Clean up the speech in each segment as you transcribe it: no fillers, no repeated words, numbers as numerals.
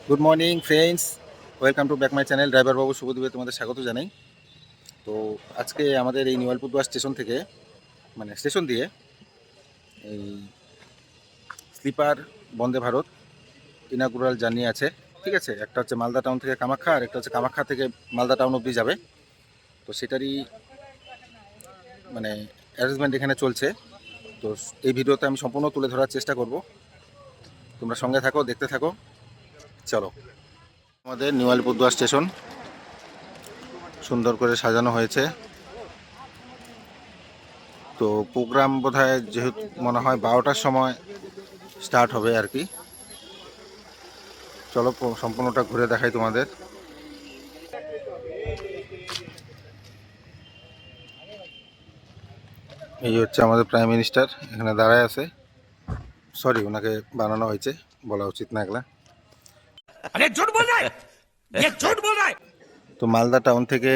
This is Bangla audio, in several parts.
Good morning friends, welcome to back my channel. Driver বাবু শুভদীপে তোমাদের স্বাগত জানাই। তো আজকে আমাদের এই নিউ আলিপুরদুয়ার স্টেশন থেকে স্টেশন দিয়ে এই sleeper Vande Bharat inaugural journey আছে। ঠিক আছে, একটা হচ্ছে মালদা টাউন থেকে কামাখ্যা, আর একটা হচ্ছে কামাখ্যা থেকে মালদা টাউন অবধি যাবে। তো সেটারই অ্যারেঞ্জমেন্ট এখানে চলছে। তো এই ভিডিওতে আমি সম্পূর্ণ তুলে ধরার চেষ্টা করব। তোমরা সঙ্গে থাকো, দেখতে থাকো। চলো, আমাদের নিউ আলিপুরদুয়ার স্টেশন সুন্দর করে সাজানো হয়েছে। তো প্রোগ্রাম বোধহয় যেহেতু মনে হয় 12টার সময় স্টার্ট হবে আর কি। চলো সম্পূর্ণটা ঘুরে দেখাই তোমাদের। এই হচ্ছে আমাদের প্রাইম মিনিস্টার, এখানে দাঁড়ায় আছে। সরি, ওনাকে বানানো হয়েছে, বলা উচিত না এগুলা। তো মালদা টাউন থেকে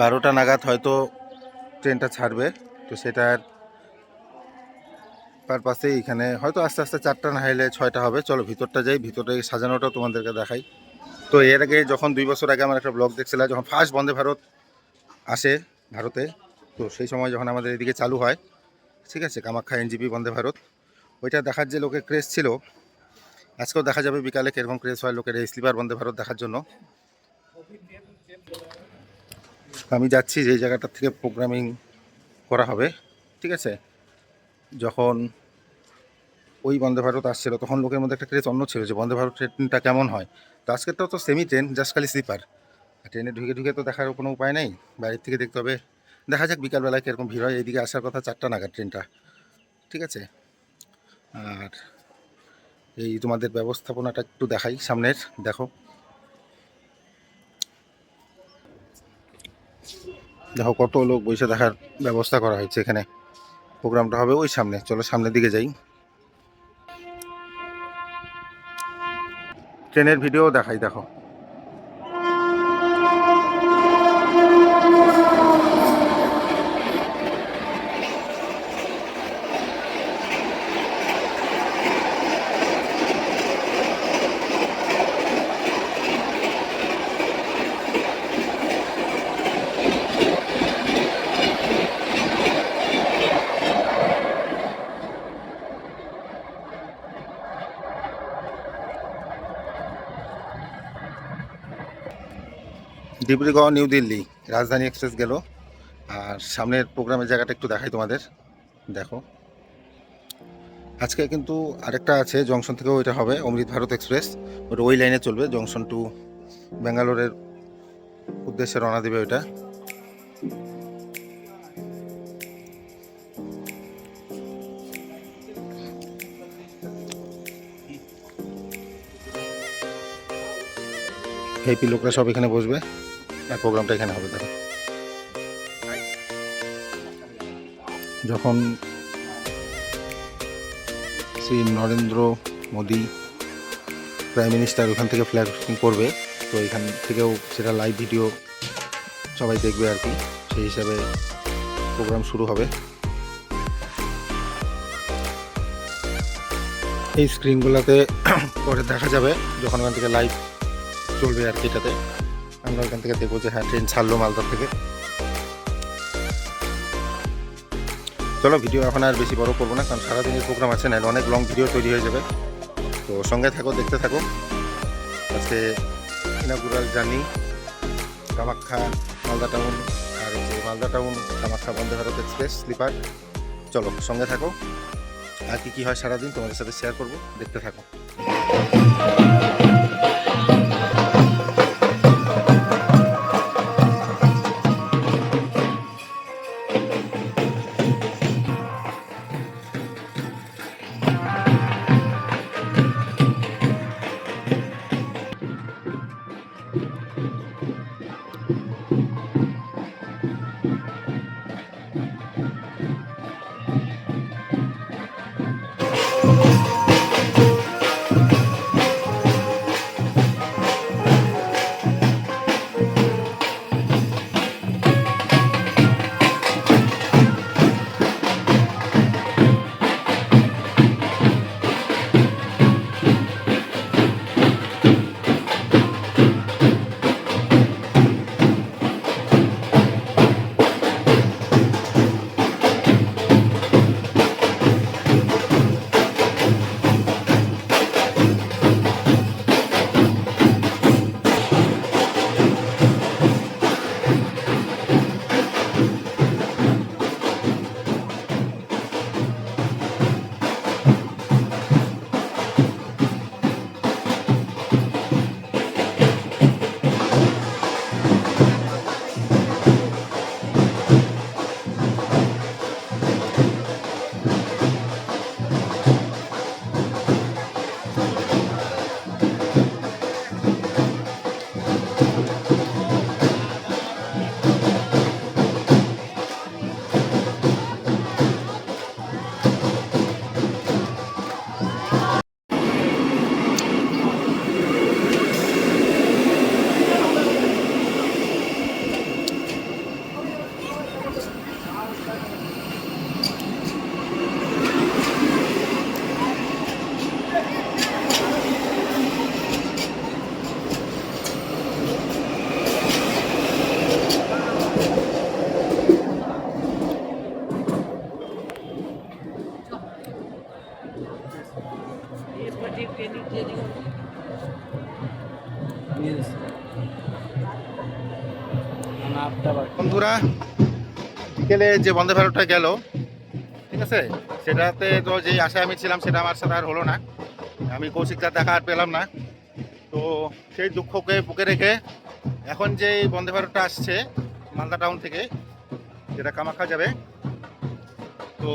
12টা নাগাদ হয়তো ট্রেনটা ছাড়বে। তো সেটার পারপাসে এখানে হয়তো আস্তে আস্তে 4টা না হলে 6টা হবে। চলো ভিতরটা যাই, ভিতরে সাজানোটাও তোমাদেরকে দেখাই। তো এর আগে যখন 2 বছর আগে আমার একটা ব্লগ দেখছিলাম, যখন ফার্স্ট বন্দে ভারত আসে ভারতে, তো সেই সময় যখন আমাদের এদিকে চালু হয়, ঠিক আছে, কামাখ্যা এনজিপি বন্দে ভারত, ওইটা দেখার যে লোকের ক্রেজ ছিল, আজকেও দেখা যাবে বিকালে কীরকম ক্রেজ হয় লোকের এই স্লিপার বন্দে ভারত দেখার জন্য। আমি যাচ্ছি যেই জায়গাটার থেকে প্রোগ্রামিং করা হবে। ঠিক আছে, যখন ওই বন্দে ভারত আসছিল তখন লোকের মধ্যে একটা ক্রেজ অন্য ছিল যে বন্দে ভারত ট্রেনটা কেমন হয়। তো আজকেরটাও তো সেমি ট্রেন, জাস্ট খালি স্লিপার। ট্রেনে ঢুকে ঢুকে তো দেখার কোনো উপায় নেই, বাইরের থেকে দেখতে হবে। দেখা যাক বিকালবেলায় কীরকম ভিড় হয়। এইদিকে আসার কথা 4টা নাগাদ ট্রেনটা। ঠিক আছে, আর এই তোমাদের ব্যবস্থাপনাটা একটু দেখাই সামনের, দেখো দেখো কত লোক বসে দেখার ব্যবস্থা করা হয়েছে এখানে। প্রোগ্রামটা হবে ওই সামনে, চলো সামনের দিকে যাই। ট্রেনের ভিডিও দেখাই, দেখো। ডিব্রুগড় নিউ দিল্লি রাজধানী এক্সপ্রেস গেল। আর সামনের প্রোগ্রামের জায়গাটা একটু দেখাই তোমাদের, দেখো। আজকে কিন্তু আরেকটা আছে জংশন থেকেও, ওইটা হবে অমৃত ভারত এক্সপ্রেস। ওটা ওই লাইনে চলবে, জংশন টু ব্যাঙ্গালোরের উদ্দেশ্যে রওনা দেবে ওইটা। ভিআইপি লোকরা সব এখানে বসবে আর প্রোগ্রামটা এখানে হবে। দেখো, যখন শ্রী নরেন্দ্র মোদী প্রাইম মিনিস্টার ওখান থেকে ফ্ল্যাগ হোস্টিং করবে, তো এখান থেকেও সেটা লাইভ ভিডিও সবাই দেখবে আর কি। সেই হিসাবে প্রোগ্রাম শুরু হবে। এই স্ক্রিনগুলোতে পরে দেখা যাবে যখন ওখান থেকে লাইভ চলবে আর কি। এটাতে আমরা ওখান থেকে দেখবো যে হ্যাঁ ট্রেন ছাড়লো মালদার থেকে। চলো ভিডিও এখন আর বেশি বড় করবো না, কারণ সারাদিনের প্রোগ্রাম আছে না, অনেক লং ভিডিও তৈরি হয়ে যাবে। তো সঙ্গে থাকো, দেখতে থাকো। আজকে inaugural journey Kamakhya Malda town, আর হচ্ছে Malda town Kamakhya Vande Bharat express sleeper. চলো সঙ্গে থাকো, আর কি হয় সারাদিন তোমাদের সাথে শেয়ার করব, দেখতে থাকো। বন্ধুরা, বিকেলে যে বন্দে ভারতটা গেল, ঠিক আছে, সেটাতে তো যেই আশায় আমি ছিলাম সেটা আমার সাথে আর হলো না। আমি কৌশিকদার দেখা আর পেলাম না। তো সেই দুঃখকে বুকে রেখে এখন যে বন্দে ভারতটা আসছে মালদা টাউন থেকে, যেটা কামাখ্যা যাবে, তো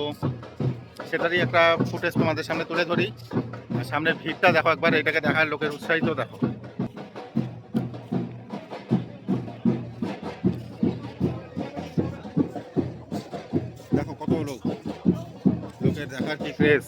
সেটারই একটা ফুটেজ তোমাদের সামনে তুলে ধরি। আর সামনের ভিড়টা দেখো একবার, এটাকে দেখার লোকের উৎসাহিত দেখো। দেখো কত লোক, লোকের দেখার কি ক্রেজ।